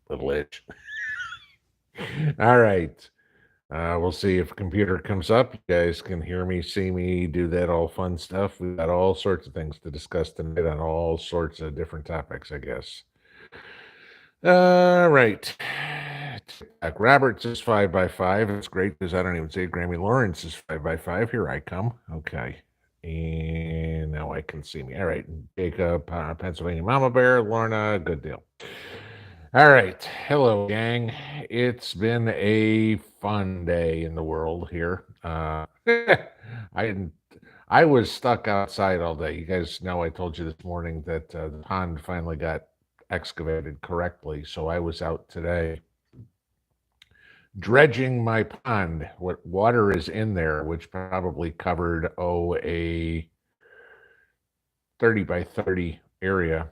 little itch. All right. We'll see if computer comes up. You guys can hear me, see me, do that all fun stuff. We've got all sorts of things to discuss tonight on all sorts of different topics, I guess. All right. Roberts is 5x5. It's great because I don't even say Grammy Lawrence is 5x5. Here I come. Okay. And now I can see me. All right. Jacob, Pennsylvania Mama Bear, Lorna, good deal. All right. Hello, gang. It's been a fun day in the world here. I was stuck outside all day. You guys know I told you this morning that the pond finally got excavated correctly. So I was out today dredging my pond. What water is in there, which probably covered, a 30 by 30 area.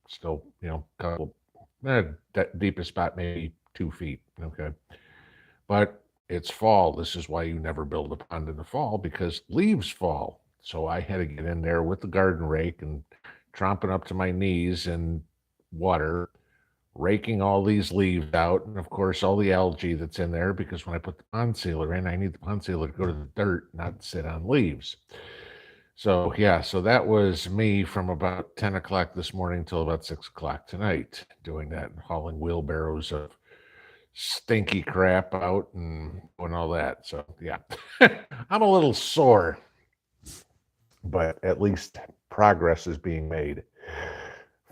Still, couple, deepest spot, maybe 2 feet. Okay. But it's fall. This is why you never build a pond in the fall, because leaves fall. So I had to get in there with the garden rake and tromping up to my knees in water, raking all these leaves out, and of course all the algae that's in there, because when I put the pond sealer in, I need the pond sealer to go to the dirt, not sit on leaves. So yeah, so that was me from about 10 o'clock this morning till about 6 o'clock tonight, doing that, hauling wheelbarrows of stinky crap out and doing all that. So yeah, I'm a little sore, but at least progress is being made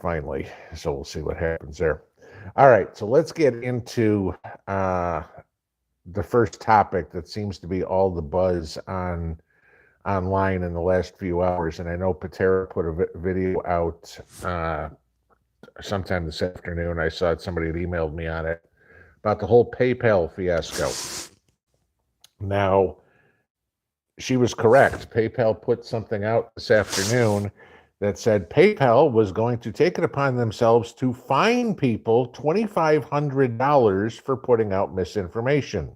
finally. So we'll see what happens there. All right, so let's get into the first topic that seems to be all the buzz online in the last few hours. And I know Patera put a video out sometime this afternoon. I saw it, somebody had emailed me on it, about the whole PayPal fiasco. Now, she was correct. PayPal put something out this afternoon that said PayPal was going to take it upon themselves to fine people $2,500 for putting out misinformation.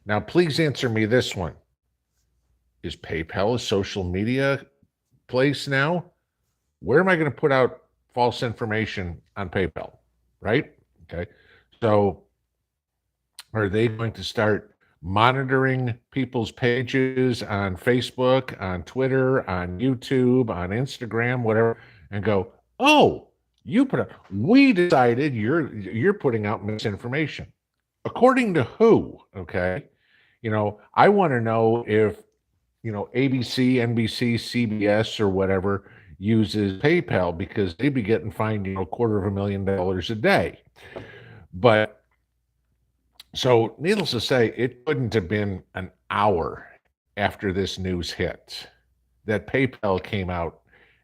Now, please answer me this one. Is PayPal a social media place now? Where am I going to put out false information on PayPal? Right? Okay. So are they going to start monitoring people's pages on Facebook, on Twitter, on YouTube, on Instagram, whatever, and go, oh, we decided you're putting out misinformation. According to who? Okay. I want to know if, ABC, NBC, CBS, or whatever uses PayPal, because they'd be getting fined, $250,000 a day. But so needless to say, it couldn't have been an hour after this news hit that PayPal came out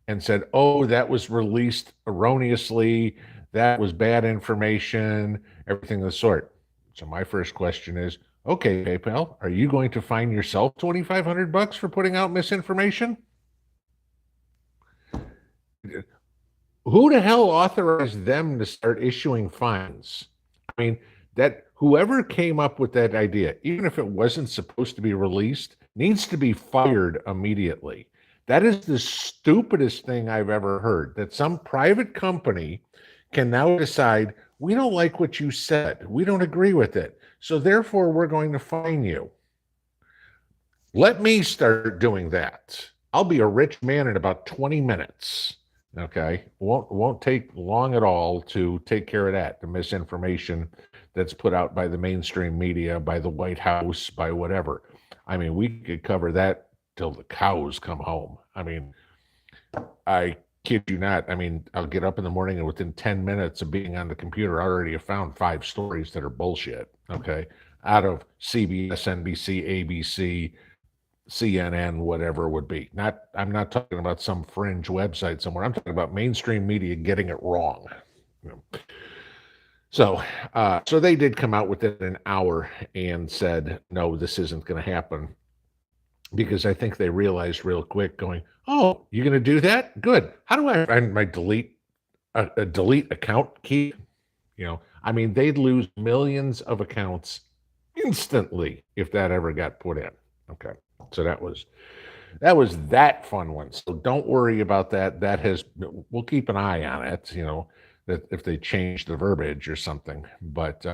and said, oh, that was released erroneously. That was bad information, everything of the sort. So my first question is, okay, PayPal, are you going to fine yourself $2,500 for putting out misinformation? Who the hell authorized them to start issuing fines? I mean, that whoever came up with that idea, even if it wasn't supposed to be released, needs to be fired immediately. That is the stupidest thing I've ever heard, that some private company can now decide, we don't like what you said. We don't agree with it. So therefore, we're going to fine you. Let me start doing that. I'll be a rich man in about 20 minutes. Okay. Won't take long at all to take care of that, the misinformation that's put out by the mainstream media, by the White House, by whatever. I mean, we could cover that till the cows come home. I mean, I kid you not. I mean, I'll get up in the morning and within 10 minutes of being on the computer, I already have found 5 stories that are bullshit. Okay. Out of CBS, NBC, ABC, CNN, whatever it would be. I'm not talking about some fringe website somewhere. I'm talking about mainstream media getting it wrong. So they did come out within an hour and said, no, this isn't going to happen, because I think they realized real quick, going, oh, you're going to do that? Good. How do I find my delete account key? I mean, they'd lose millions of accounts instantly if that ever got put in. Okay. So that was that fun one. So don't worry about that. We'll keep an eye on it. that if they change the verbiage or something. But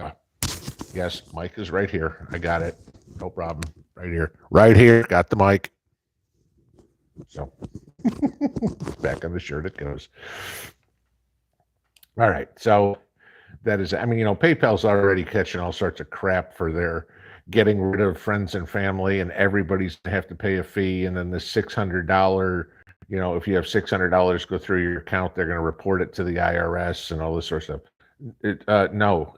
yes, mic is right here. I got it. No problem. Right here. Right here. Got the mic. So back on the shirt it goes. All right. So that is, I mean, PayPal's already catching all sorts of crap for their getting rid of friends and family, and everybody's going to have to pay a fee. And then the $600, if you have $600 go through your account, they're going to report it to the IRS and all this sort of stuff. No,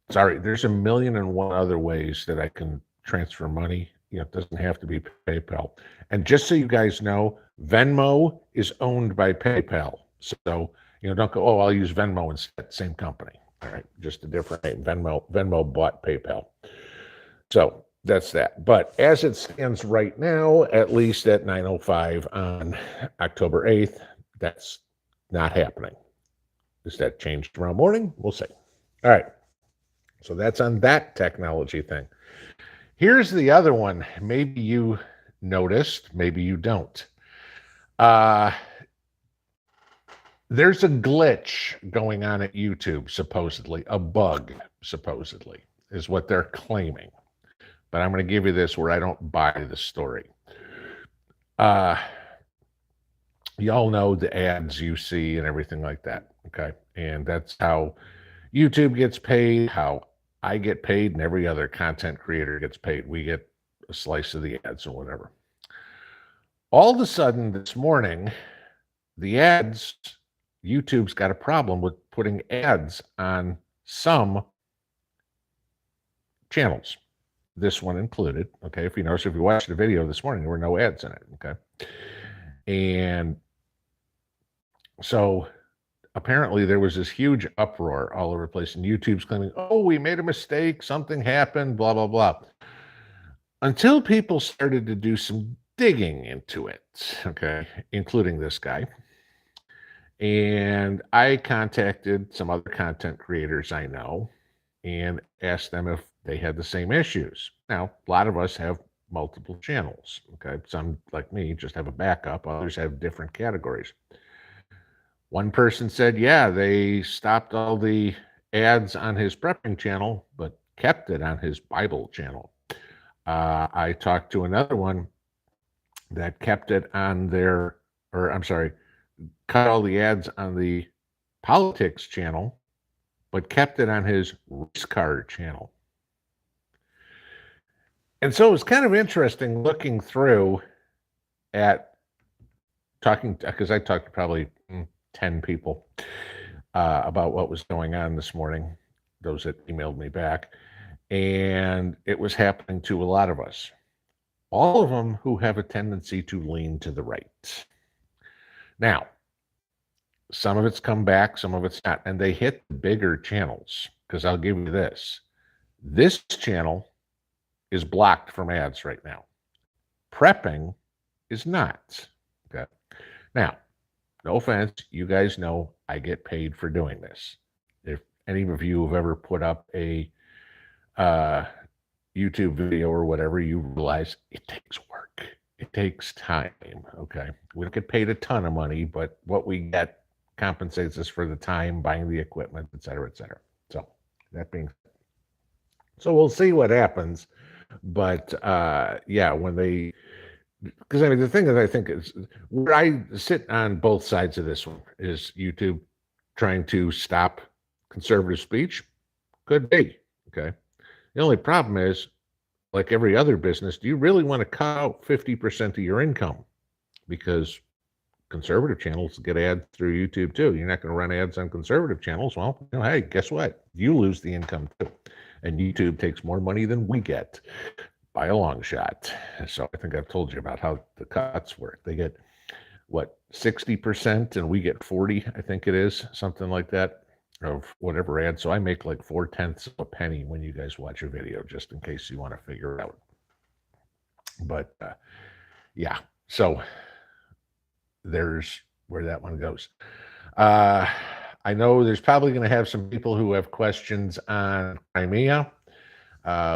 sorry, there's a million and one other ways that I can transfer money. It doesn't have to be PayPal. And just so you guys know, Venmo is owned by PayPal. So, don't go, oh, I'll use Venmo instead. Same company. All right, just a different name. Venmo bought PayPal. So that's that. But as it stands right now, at least at 9:05 on October 8th, that's not happening. Does that change tomorrow morning? We'll see. All right. So that's on that technology thing. Here's the other one. Maybe you noticed, maybe you don't. There's a glitch going on at YouTube, supposedly. A bug, supposedly, is what they're claiming. But I'm going to give you this where I don't buy the story. Y'all know the ads you see and everything like that, okay? And that's how YouTube gets paid, how I get paid, and every other content creator gets paid. We get a slice of the ads or whatever. All of a sudden this morning, the ads, YouTube's got a problem with putting ads on some channels. This one included, okay? If you notice, if you watched the video this morning, there were no ads in it, okay? And so apparently there was this huge uproar all over the place, and YouTube's claiming, oh, we made a mistake, something happened, blah, blah, blah. Until people started to do some digging into it, okay, including this guy. And I contacted some other content creators I know and asked them if they had the same issues. Now, a lot of us have multiple channels, okay? Some, like me, just have a backup. Others have different categories. One person said, yeah, they stopped all the ads on his prepping channel, but kept it on his Bible channel. I talked to another one that kept it on their, or I'm sorry, cut all the ads on the politics channel, but kept it on his race car channel. And so it was kind of interesting looking through at talking, because I talked to probably 10 people about what was going on this morning, those that emailed me back. And it was happening to a lot of us, all of them who have a tendency to lean to the right. Now, some of it's come back, some of it's not, and they hit the bigger channels, because I'll give you this. This channel is blocked from ads right now. Prepping is not. Okay. Now, no offense, you guys know I get paid for doing this. If any of you have ever put up a YouTube video or whatever, you realize it takes work. It takes time, okay? We don't get paid a ton of money, but what we get compensates us for the time, buying the equipment, et cetera, et cetera. So that being said, so we'll see what happens. But yeah, when they, because I mean, the thing that I think is where I sit on both sides of this one is YouTube trying to stop conservative speech. Could be, okay? The only problem is, like every other business, do you really want to cut out 50% of your income? Because conservative channels get ads through YouTube too. You're not going to run ads on conservative channels. Well, hey, guess what? You lose the income too. And YouTube takes more money than we get by a long shot. So I think I've told you about how the cuts work. They get, what, 60% and we get 40, I think it is, something like that, of whatever ad. So I make like 4/10 of a penny when you guys watch a video, just in case you want to figure it out. But yeah, so there's where that one goes. I know there's probably going to have some people who have questions on Crimea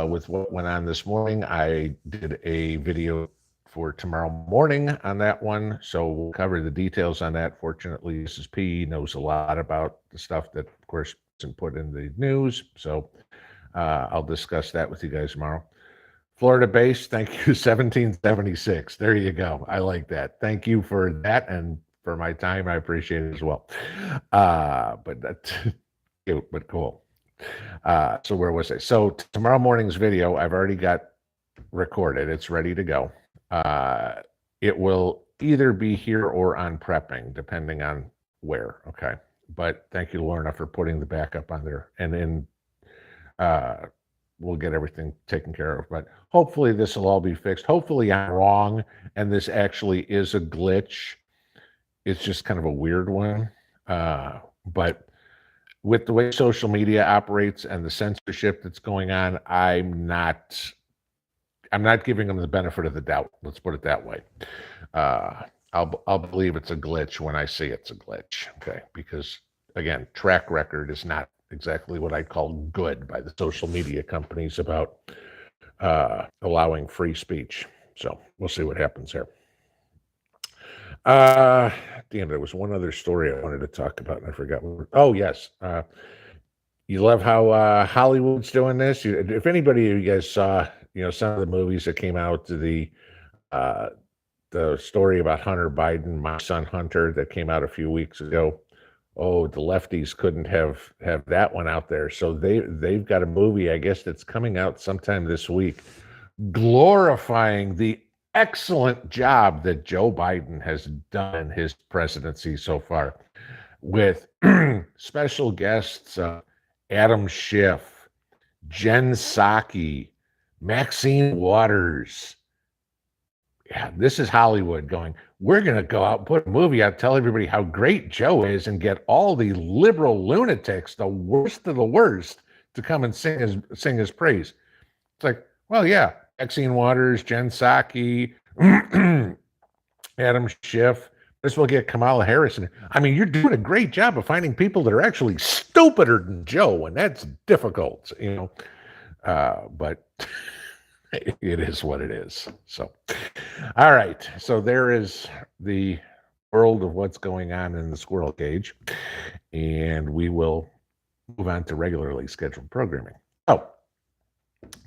with what went on this morning. I did a video for tomorrow morning on that one. So we'll cover the details on that. Fortunately, Mrs. P knows a lot about the stuff that, of course, isn't put in the news. So I'll discuss that with you guys tomorrow. Florida base, thank you, 1776. There you go. I like that. Thank you for that and for my time. I appreciate it as well. But that's cute, but cool. So where was I? So tomorrow morning's video, I've already got recorded. It's ready to go. It will either be here or on prepping, depending on where. Okay. But thank you, Lorna, for putting the backup on there. And then we'll get everything taken care of. But hopefully this will all be fixed. Hopefully I'm wrong and this actually is a glitch. It's just kind of a weird one. But with the way social media operates and the censorship that's going on, I'm not giving them the benefit of the doubt. Let's put it that way. I'll believe it's a glitch when I see it's a glitch. Okay, because again, track record is not exactly what I call good by the social media companies about allowing free speech. So we'll see what happens here. Damn, there was one other story I wanted to talk about and I forgot. Oh yes. You love how Hollywood's doing this. If anybody of you guys saw, some of the movies that came out, the story about Hunter Biden, My Son Hunter, that came out a few weeks ago. Oh, the lefties couldn't have that one out there. So they've got a movie, I guess, that's coming out sometime this week, glorifying the excellent job that Joe Biden has done in his presidency so far, with special guests Adam Schiff, Jen Psaki, Maxine Waters. Yeah, this is Hollywood going, we're going to go out and put a movie out, tell everybody how great Joe is, and get all the liberal lunatics, the worst of the worst, to come and sing his praise. It's like, well, yeah, Maxine Waters, Jen Psaki, Adam Schiff. This will get Kamala Harris. I mean, you're doing a great job of finding people that are actually stupider than Joe, and that's difficult, but it is what it is. So, all right. So there is the world of what's going on in the squirrel cage, and we will move on to regularly scheduled programming. Oh,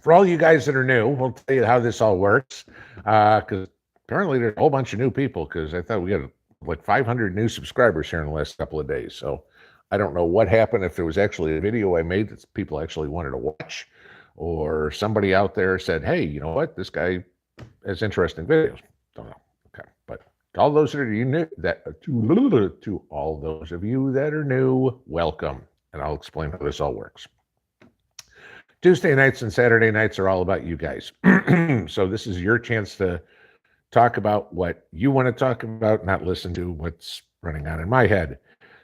for all you guys that are new, we'll tell you how this all works, because apparently there's a whole bunch of new people, because I thought we had like 500 new subscribers here in the last couple of days. So I don't know what happened, if there was actually a video I made that people actually wanted to watch, or somebody out there said, hey, you know what, this guy has interesting videos. Don't know. Okay. But all those that are new, to all those of you that are new, welcome. And I'll explain how this all works. Tuesday nights and Saturday nights are all about you guys. So this is your chance to talk about what you want to talk about, not listen to what's running on in my head.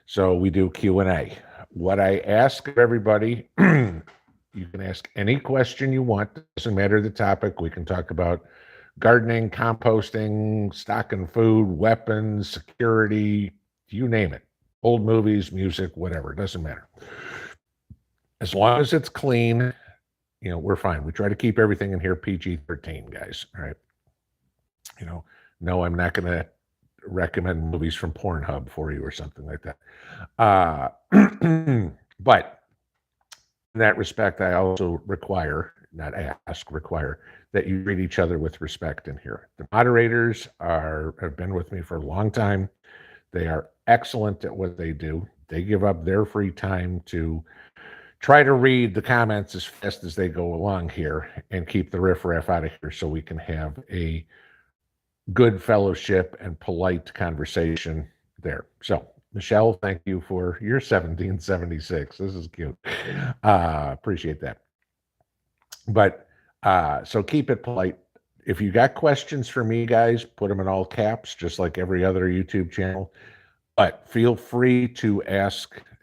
So we do Q&A. What I ask of everybody, you can ask any question you want. Doesn't matter the topic. We can talk about gardening, composting, stocking food, weapons, security, you name it. Old movies, music, whatever. It doesn't matter. As long as it's clean, we're fine. We try to keep everything in here PG-13, guys. All right. No, I'm not going to recommend movies from Pornhub for you or something like that. But in that respect, I also require that you treat each other with respect in here. The moderators have been with me for a long time. They are excellent at what they do. They give up their free time to try to read the comments as fast as they go along here and keep the riffraff out of here so we can have a good fellowship and polite conversation there. So, Michelle, thank you for your 1776. This is cute. Appreciate that. But so keep it polite. If you got questions for me, guys, put them in all caps, just like every other YouTube channel. But feel free to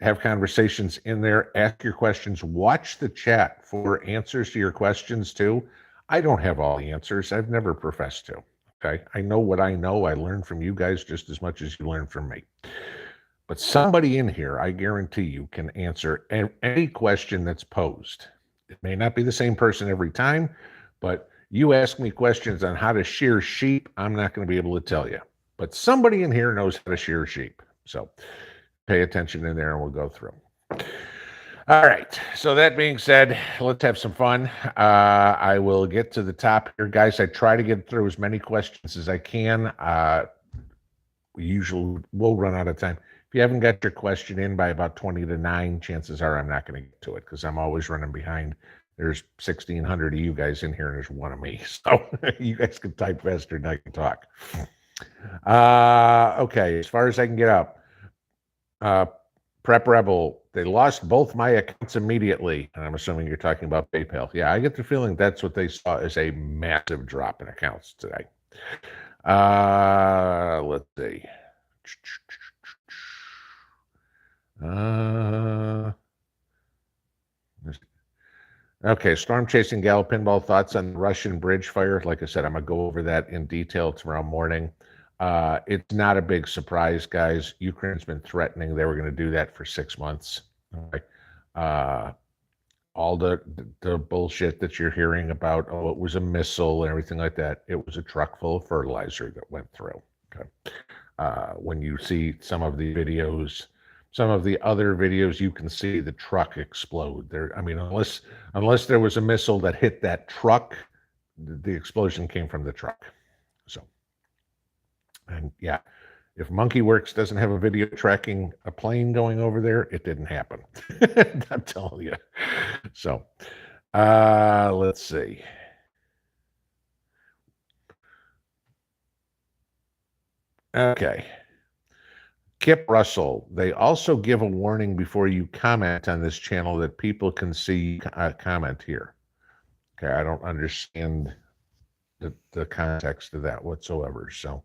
have conversations in there, ask your questions, watch the chat for answers to your questions too. I don't have all the answers. I've never professed to. Okay. I know what I know. I learn from you guys just as much as you learn from me. But somebody in here, I guarantee you, can answer any question that's posed. It may not be the same person every time, but You ask me questions on how to shear sheep, I'm not going to be able to tell you. But somebody in here knows how to shear sheep. So pay attention in there and we'll go through. All right. So that being said, let's have some fun. I will get to the top here, guys. I try to get through as many questions as I can. We usually will run out of time. If you haven't got your question in by about 20 to 9, chances are I'm not going to get to it because I'm always running behind. There's 1,600 of you guys in here and there's one of me. So you guys can type faster than I can talk. Okay. As far as I can get up, Prep Rebel, they lost both my accounts immediately. And I'm assuming you're talking about PayPal. Yeah, I get the feeling that's what they saw as a massive drop in accounts today. Let's see. Okay, Storm Chasing Gal Pinball, thoughts on the Russian bridge fire. Like I said, I'm going to go over that in detail tomorrow morning. It's not a big surprise, guys. Ukraine's been threatening they were going to do that for 6 months. Okay. All the bullshit that you're hearing about, oh, it was a missile and everything like that. It was a truck full of fertilizer that went through. Okay. When you see some of the videos, some of the other videos, you can see the truck explode. There, I mean, unless there was a missile that hit that truck, the explosion came from the truck. So, and yeah, if MonkeyWorks doesn't have a video tracking a plane going over there, it didn't happen. I'm telling you. So, let's see. Okay. Kip Russell, they also give a warning before you comment on this channel that people can see comment here. Okay, I don't understand the context of that whatsoever. So,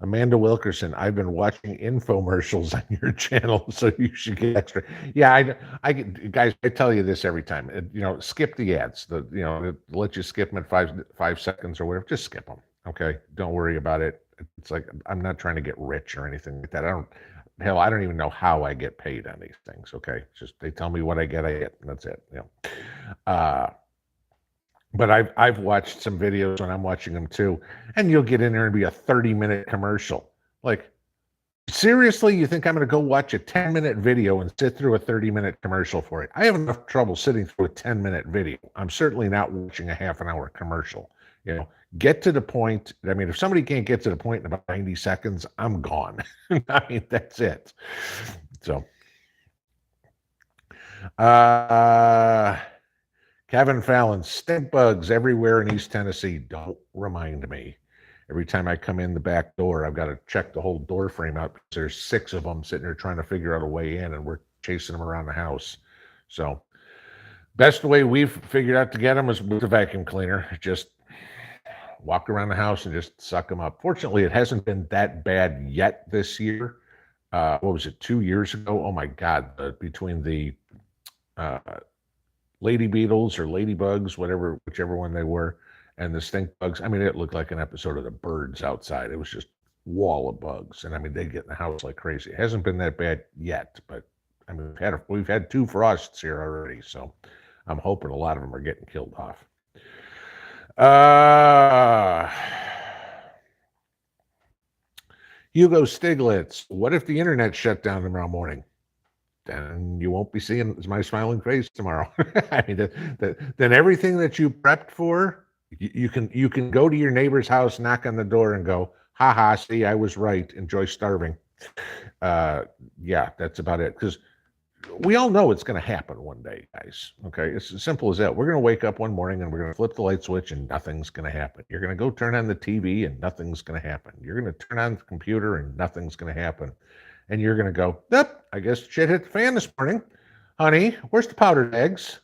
Amanda Wilkerson, I've been watching infomercials on your channel, so you should get extra. Yeah, I guys, I tell you this every time. You know, skip the ads. Let you skip them at 5 seconds or whatever. Just skip them. Okay, don't worry about it. It's like I'm not trying to get rich or anything like that. I don't even know how I get paid on these things. Okay, it's just they tell me what I get, and that's it. You know. But I've watched some videos when I'm watching them too, and you'll get in there and be a 30-minute commercial. Like, seriously, you think I'm going to go watch a 10-minute video and sit through a 30-minute commercial for it? I have enough trouble sitting through a 10-minute video. I'm certainly not watching a half-an-hour commercial. You know, get to the point. I mean, if somebody can't get to the point in about 90 seconds, I'm gone. I mean, that's it. So, Kevin Fallon, stink bugs everywhere in East Tennessee. Don't remind me. Every time I come in the back door, I've got to check the whole door frame out because there's 6 of them sitting there trying to figure out a way in, and we're chasing them around the house. So, best way we've figured out to get them is with a vacuum cleaner. Just walk around the house and just suck them up. Fortunately, it hasn't been that bad yet this year. What was it, 2 years ago? Oh my God! Between the lady beetles or ladybugs, whichever one they were, and the stink bugs. I mean, it looked like an episode of The Birds outside. It was just wall of bugs, and I mean, they get in the house like crazy. It hasn't been that bad yet, but I mean, we've had 2 frosts here already, so I'm hoping a lot of them are getting killed off. Hugo Stiglitz, what if the internet shut down tomorrow morning? Then you won't be seeing my smiling face tomorrow. I mean, then everything that you prepped for, you can go to your neighbor's house, knock on the door, and go, "Ha ha! See, I was right. Enjoy starving." Yeah, that's about it. Because we all know it's going to happen one day, guys. Okay, it's as simple as that. We're going to wake up one morning and we're going to flip the light switch, and nothing's going to happen. You're going to go turn on the TV, and nothing's going to happen. You're going to turn on the computer, and nothing's going to happen. And you're going to go, yep, I guess shit hit the fan this morning. Honey, where's the powdered eggs?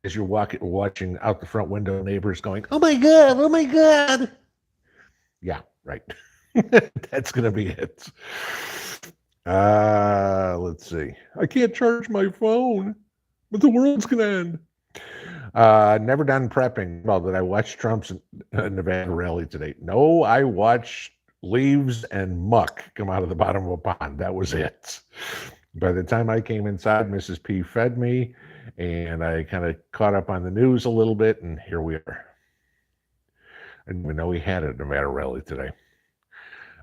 As you're watching out the front window, neighbors going, oh my God. Yeah, right. That's going to be it. Let's see. I can't charge my phone, but the world's going to end. Never done prepping. Well, did I watch Trump's Nevada rally today? No, I watched leaves and muck come out of the bottom of a pond. That was it. By the time I came inside, Mrs. P fed me, and I kind of caught up on the news a little bit, and here we are. I didn't even know we had it at Nevada Rally today.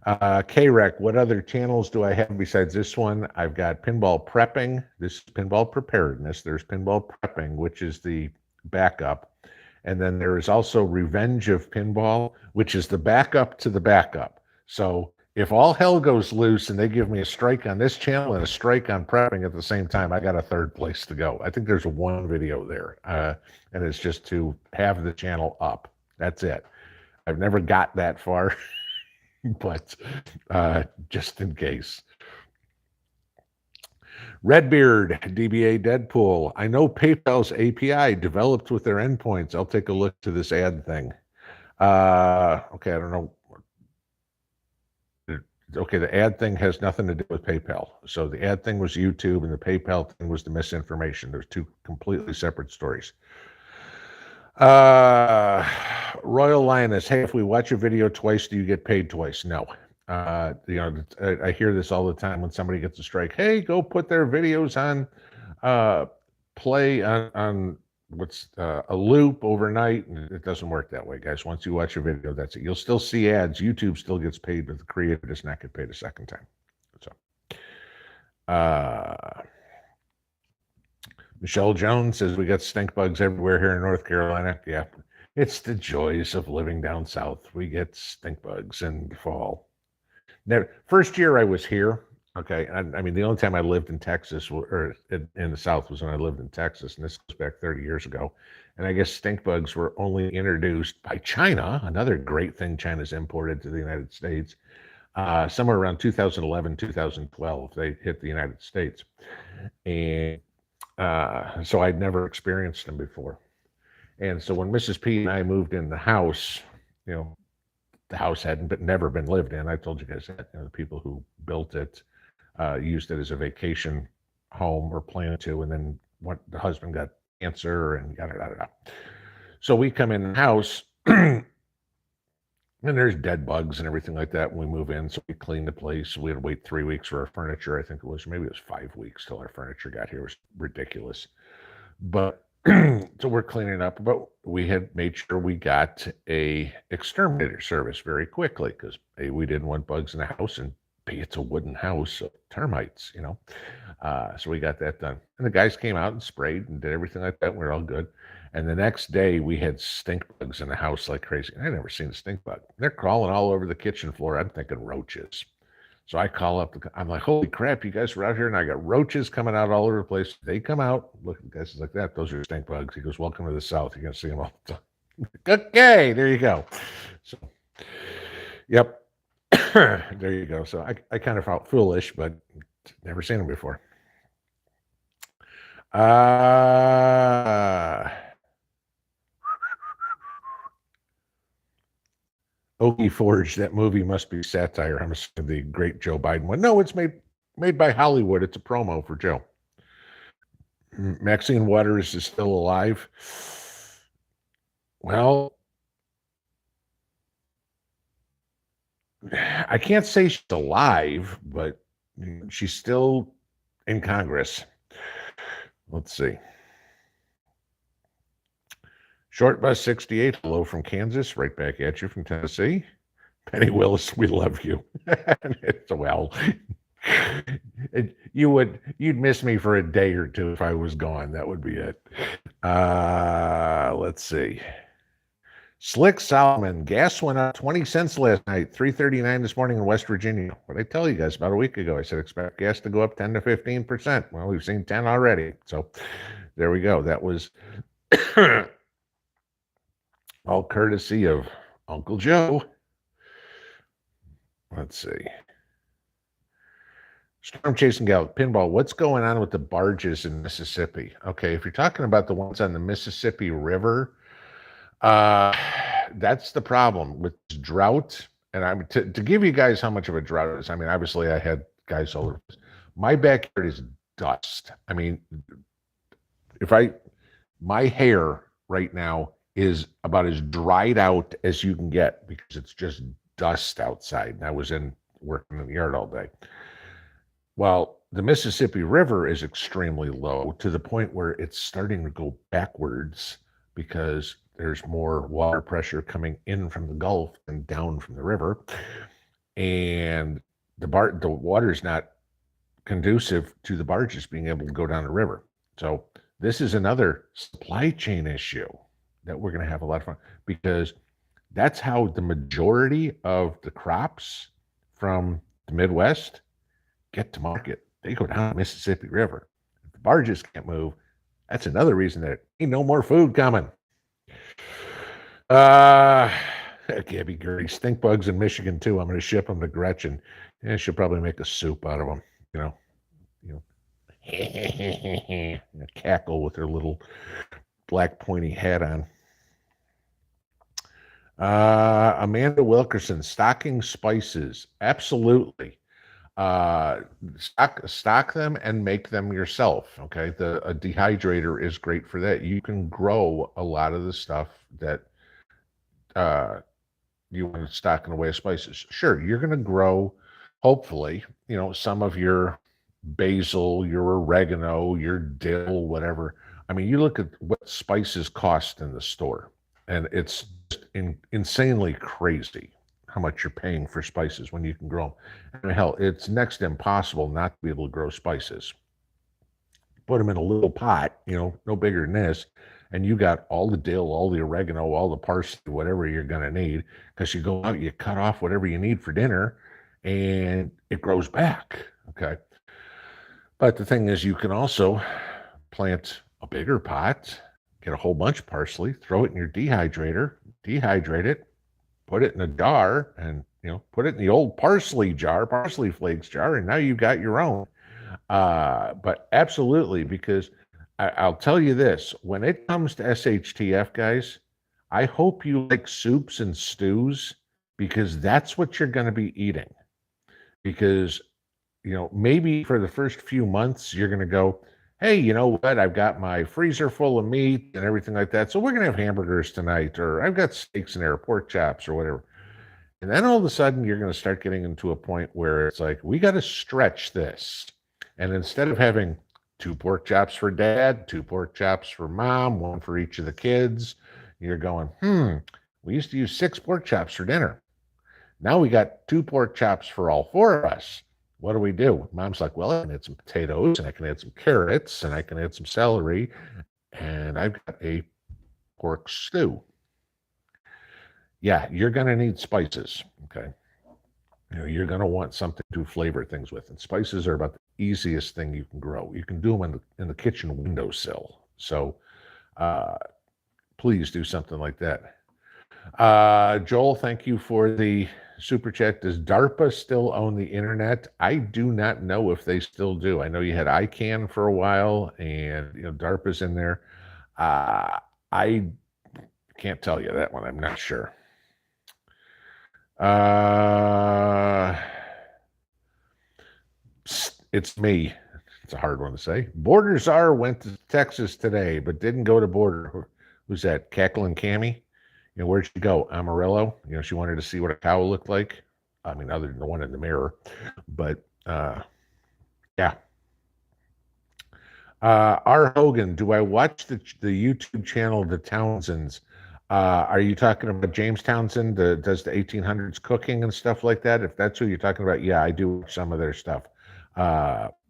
KREC, what other channels do I have besides this one? I've got Pinball Prepping. This is Pinball Preparedness. There's Pinball Prepping, which is the backup. And then there is also Revenge of Pinball, which is the backup to the backup. So if all hell goes loose and they give me a strike on this channel and a strike on prepping at the same time, I got a third place to go. I think there's one video there, and it's just to have the channel up. That's it. I've never got that far, but just in case. Redbeard, DBA Deadpool. I know PayPal's API developed with their endpoints. I'll take a look to this ad thing. Okay, I don't know. Okay, the ad thing has nothing to do with PayPal. So the ad thing was YouTube, and the PayPal thing was the misinformation. There's two completely separate stories. Royal Lioness, hey, if we watch a video twice, do you get paid twice? No. I hear this all the time when somebody gets a strike. Hey, go put their videos on play on what's a loop overnight. And it doesn't work that way, guys. Once you watch a video, that's it. You'll still see ads. YouTube still gets paid, but the creator does not get paid a second time. So Michelle Jones says we got stink bugs everywhere here in North Carolina. Yeah, it's the joys of living down south. We get stink bugs in the fall. Now, first year I was here, okay, I mean, the only time I lived in Texas or in the South was when I lived in Texas, and this goes back 30 years ago. And I guess stink bugs were only introduced by China, another great thing China's imported to the United States, somewhere around 2011, 2012, they hit the United States. And so I'd never experienced them before. And so when Mrs. P and I moved in the house, the house hadn't never been lived in. I told you guys that. The people who built it used it as a vacation home or planned to, and then the husband got cancer and yada yada yada. So we come in the house, and there's dead bugs and everything like that when we move in. So we cleaned the place. We had to wait 3 weeks for our furniture. I think it was 5 weeks till our furniture got here. It was ridiculous. But so we're cleaning up, but we had made sure we got a exterminator service very quickly because A, we didn't want bugs in the house, and B, it's a wooden house, so termites, so we got that done. And the guys came out and sprayed and did everything like that. We're all good. And the next day we had stink bugs in the house like crazy. I'd never seen a stink bug. They're crawling all over the kitchen floor. I'm thinking roaches. So I call up, I'm like, holy crap, you guys were out here, and I got roaches coming out all over the place. They come out, look at the guys like that. Those are stink bugs. He goes, welcome to the South. You're going to see them all the time. Okay, there you go. So, yep, there you go. So I kind of felt foolish, but never seen them before. Okie Forge, that movie must be satire. I'm assuming the great Joe Biden one. No, it's made by Hollywood. It's a promo for Joe. Maxine Waters is still alive. Well, I can't say she's alive, but she's still in Congress. Let's see. Short Bus 68, hello from Kansas, right back at you from Tennessee. Penny Willis, we love you. Well, you'd miss me for a day or two if I was gone. That would be it. Let's see. Slick Solomon, gas went up 20 cents last night, 3.39 this morning in West Virginia. What did I tell you guys about a week ago? I said expect gas to go up 10 to 15%. Well, we've seen 10 already. So there we go. That was all courtesy of Uncle Joe. Let's see. Storm Chasing Gal, Pinball, what's going on with the barges in Mississippi? Okay, if you're talking about the ones on the Mississippi River, that's the problem with drought. And I'm to give you guys how much of a drought it is. I mean, obviously I had guys all over. My backyard is dust. I mean, my hair right now is about as dried out as you can get because it's just dust outside. And I was working in the yard all day. Well, the Mississippi River is extremely low to the point where it's starting to go backwards because there's more water pressure coming in from the Gulf and down from the river. And the water is not conducive to the barges being able to go down the river. So this is another supply chain issue that we're going to have a lot of fun, because that's how the majority of the crops from the Midwest get to market. They go down the Mississippi River. If the barges can't move, that's another reason that ain't no more food coming. Gabby Gertie, stink bugs in Michigan too. I'm going to ship them to Gretchen. And she'll probably make a soup out of them. You know, cackle with her little black pointy hat on. Amanda Wilkerson, stocking spices. Absolutely. Stock them and make them yourself. Okay. A dehydrator is great for that. You can grow a lot of the stuff that you want to stock in the way of spices. Sure, you're going to grow, hopefully, some of your basil, your oregano, your dill, whatever. I mean, you look at what spices cost in the store, and it's just insanely crazy how much you're paying for spices when you can grow them. I mean, hell, it's next to impossible not to be able to grow spices. Put them in a little pot, no bigger than this, and you got all the dill, all the oregano, all the parsley, whatever you're going to need, because you go out, you cut off whatever you need for dinner, and it grows back, okay? But the thing is, you can also plant a bigger pot, get a whole bunch of parsley, throw it in your dehydrator, dehydrate it, put it in a jar, and, put it in the old parsley flakes jar, and now you've got your own. But absolutely, because I'll tell you this, when it comes to SHTF, guys, I hope you like soups and stews, because that's what you're going to be eating. Because, maybe for the first few months, you're going to go, hey, you know what? I've got my freezer full of meat and everything like that. So we're going to have hamburgers tonight, or I've got steaks in there, pork chops or whatever. And then all of a sudden, you're going to start getting into a point where it's like, we got to stretch this. And instead of having 2 pork chops for dad, 2 pork chops for mom, 1 for each of the kids, you're going, we used to use 6 pork chops for dinner. Now we got 2 pork chops for all 4 of us. What do? Mom's like, well, I can add some potatoes, and I can add some carrots, and I can add some celery, and I've got a pork stew. Yeah, you're going to need spices, okay? You're going to want something to flavor things with, and spices are about the easiest thing you can grow. You can do them in the kitchen windowsill. So please do something like that. Joel, thank you for the super chat. Does DARPA still own the internet? I do not know if they still do. I know you had ICANN for a while, and DARPA's in there. I can't tell you that one. I'm not sure. It's me. It's a hard one to say. Border Czar went to Texas today, but didn't go to Border. Who's that? Cackling Cammy? Where'd she go? Amarillo? She wanted to see what a cow looked like. I mean, other than the one in the mirror. But, yeah. R. Hogan, do I watch the YouTube channel, The Townsends? Are you talking about James Townsend, does the 1800s cooking and stuff like that? If that's who you're talking about, yeah, I do watch some of their stuff,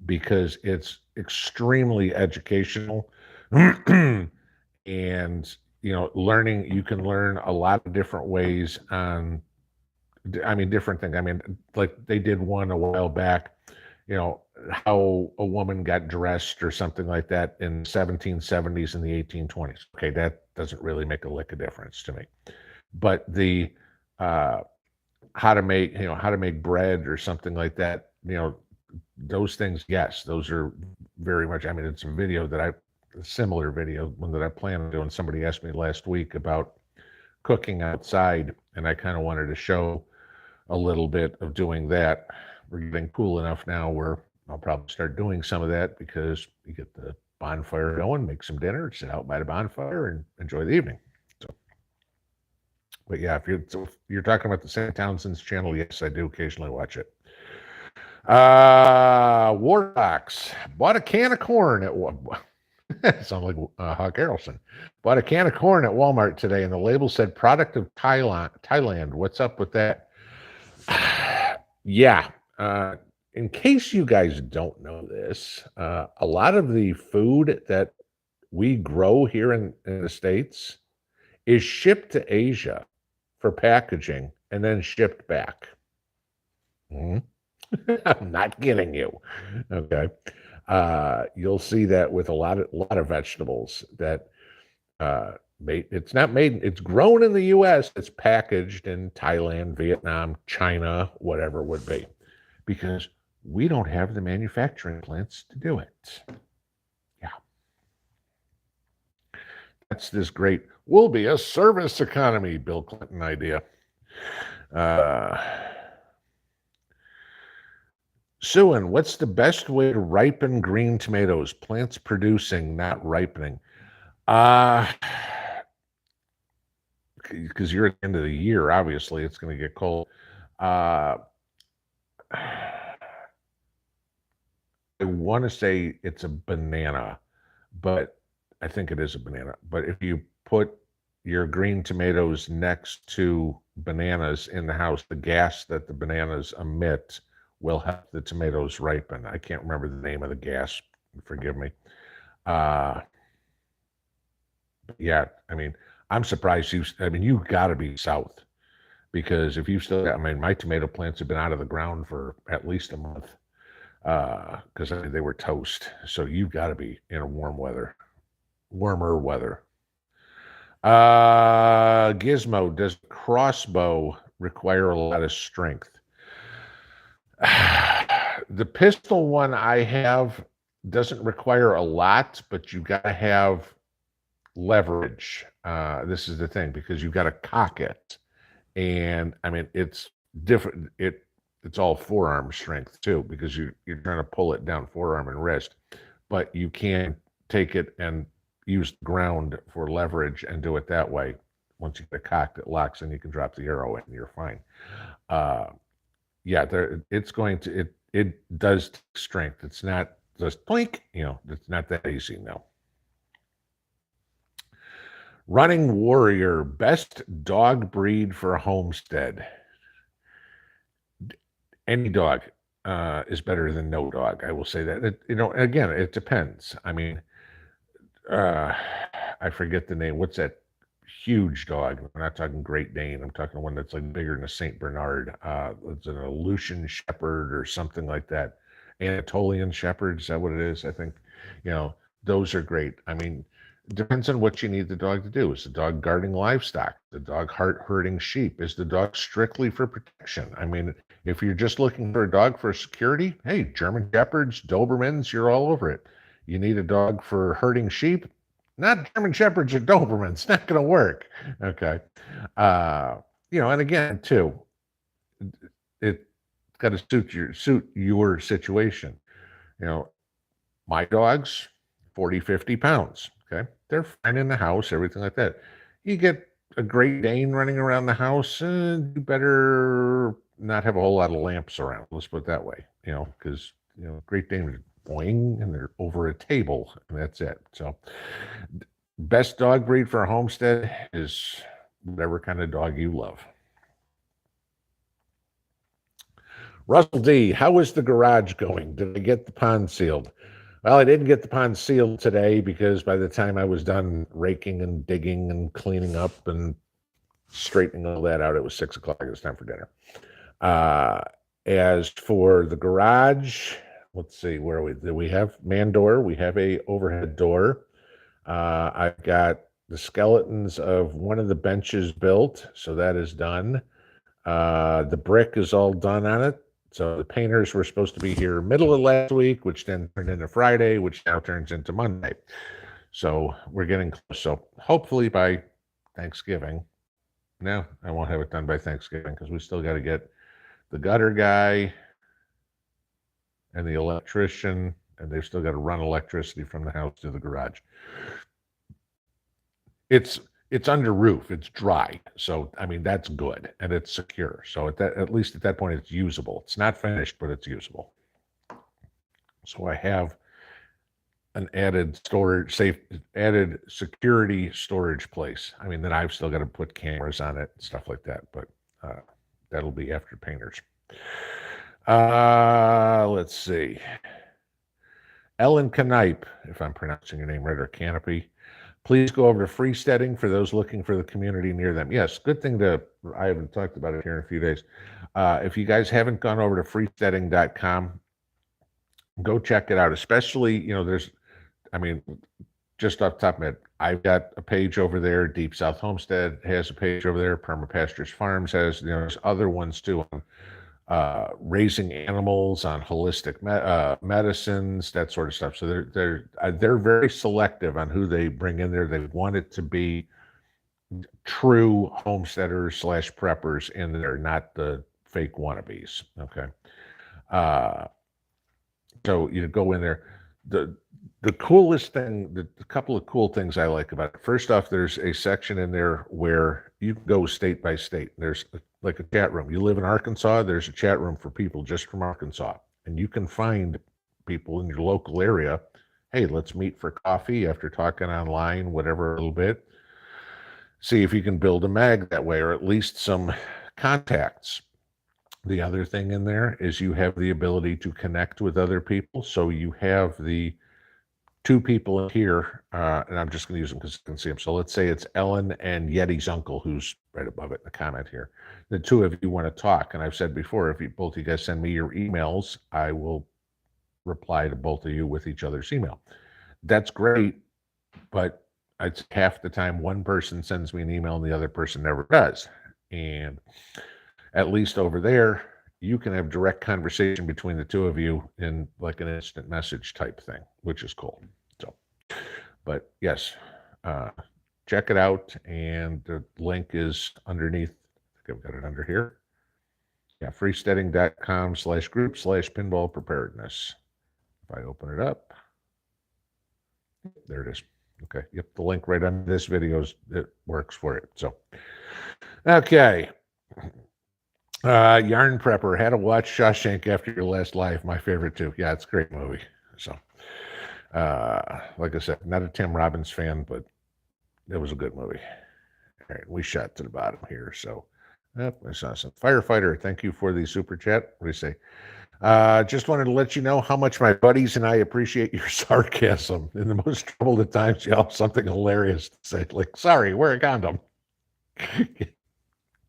because it's extremely educational. And, learning, you can learn a lot of different ways on, different things. Like they did one a while back, how a woman got dressed or something like that in the 1770s and the 1820s. Okay, that doesn't really make a lick of difference to me. But the how to make bread or something like that, those things, yes, those are very much, it's a similar video, one that I plan on doing. Somebody asked me last week about cooking outside, and I kind of wanted to show a little bit of doing that. We're getting cool enough now where I'll probably start doing some of that, because you get the bonfire going, make some dinner, sit out by the bonfire, and enjoy the evening. So, but yeah, if you're talking about the St. Townsend's channel, yes, I do occasionally watch it. Warbox bought a can of corn at sound like Hawk Harrelson. Bought a can of corn at Walmart today, and the label said "product of Thailand." Thailand. What's up with that? Yeah. In case you guys don't know this, a lot of the food that we grow here in the States is shipped to Asia for packaging and then shipped back. Mhm. I'm not kidding you. Okay. You'll see that with a lot of vegetables that it's not made, it's grown in the US, it's packaged in Thailand, Vietnam, China, whatever it would be, because we don't have the manufacturing plants to do it. Yeah. That's this great, we'll be a service economy, Bill Clinton idea. Suan, what's the best way to ripen green tomatoes? Plants producing, not ripening. Because you're at the end of the year, obviously it's going to get cold. I want to say it's a banana, but I think it is a banana. But if you put your green tomatoes next to bananas in the house, the gas that the bananas emit will help the tomatoes ripen. I can't remember the name of the gas. Forgive me. Yeah, I mean, I'm surprised you've got to be south, because if you've still got, my tomato plants have been out of the ground for at least a month, because they were toast. So you've got to be in a warmer weather. Gizmo, does crossbow require a lot of strength? The pistol one I have doesn't require a lot, but you've got to have leverage. This is the thing, because you've got to cock it, and it's different. It's all forearm strength too, because you're trying to pull it down forearm and wrist, but you can take it and use the ground for leverage and do it that way. Once you get it cocked, it locks, and you can drop the arrow in, and you're fine. Yeah, it does take strength. It's not just plink, it's not that easy. No. Running Warrior, best dog breed for a homestead. Any dog is better than no dog. I will say that. Again, it depends. I forget the name. What's that huge dog? I'm not talking Great Dane. I'm talking one that's like bigger than a Saint Bernard. It's an Aleutian Shepherd or something like that. Anatolian Shepherd, is that what it is? I think, those are great. It depends on what you need the dog to do. Is the dog guarding livestock? The dog herding sheep? Is the dog strictly for protection? If you're just looking for a dog for security, hey, German Shepherds, Dobermans, you're all over it. You need a dog for herding sheep? Not German Shepherds or Dobermans. It's not going to work. Okay. And again, too, it's got to suit your situation. My dog's 40, 50 pounds. Okay. They're fine in the house, everything like that. You get a Great Dane running around the house, you better not have a whole lot of lamps around. Let's put it that way, because, Great Dane is boing, and they're over a table, and that's it. So, best dog breed for a homestead is whatever kind of dog you love. Russell D, how is the garage going? Did I get the pond sealed? Well, I didn't get the pond sealed today, because by the time I was done raking and digging and cleaning up and straightening all that out, it was 6 o'clock. It was time for dinner. As for the garage, let's see, where are we? We have man door. We have a overhead door. I've got the skeletons of one of the benches built, so that is done. The brick is all done on it. So the painters were supposed to be here middle of last week, which then turned into Friday, which now turns into Monday. So we're getting close. So hopefully by Thanksgiving. No, I won't have it done by Thanksgiving, because we still got to get the gutter guy and the electrician, and they've still got to run electricity from the house to the garage. It's it's under roof, it's dry. So, I mean, that's good, and it's secure. So at least at that point, it's usable. It's not finished, but it's usable. So I have an added added security storage place. I mean, then I've still got to put cameras on it and stuff like that, but that'll be after painters. Let's see. Ellen Knipe, if I'm pronouncing your name right, or Canopy. Please go over to Homesteading for those looking for the community near them. Yes, good thing I haven't talked about it here in a few days. If you guys haven't gone over to homesteading.com, go check it out. Especially, just off the top of my head, I've got a page over there. Deep South Homestead has a page over there. Permapastures Farms has, there's other ones too. Raising animals, on holistic medicines, that sort of stuff. So they're very selective on who they bring in there. They want it to be true homesteaders / preppers in there, not the fake wannabes. Okay. So you go in there. The coolest thing, the couple of cool things I like about it. First off, there's a section in there where you can go state by state. There's like a chat room. You live in Arkansas, there's a chat room for people just from Arkansas. And you can find people in your local area. Hey, let's meet for coffee after talking online, whatever, a little bit. See if you can build a mag that way, or at least some contacts. The other thing in there is you have the ability to connect with other people. So you have the two people here, and I'm just going to use them because I can see them. So let's say it's Ellen and Yeti's uncle, who's right above it in the comment here. The two of you want to talk, and I've said before, if both of you guys send me your emails, I will reply to both of you with each other's email. That's great, but it's half the time one person sends me an email and the other person never does. And at least over there, you can have direct conversation between the two of you in like an instant message type thing, which is cool. So, but yes, check it out. And the link is underneath. I think I've got it under here. Yeah, freesteading.com/group/pinball preparedness. If I open it up, there it is. Okay. Yep. The link right under this video it works for it. So, okay. Yarn Prepper, had to watch Shawshank After Your Last Life, my favorite too. Yeah, it's a great movie. So, like I said, not a Tim Robbins fan, but it was a good movie. All right, we shot to the bottom here. So, I saw some firefighter. Thank you for the super chat. What do you say? Just wanted to let you know how much my buddies and I appreciate your sarcasm. In the most troubled of times, you have something hilarious to say, like, sorry, wear a condom.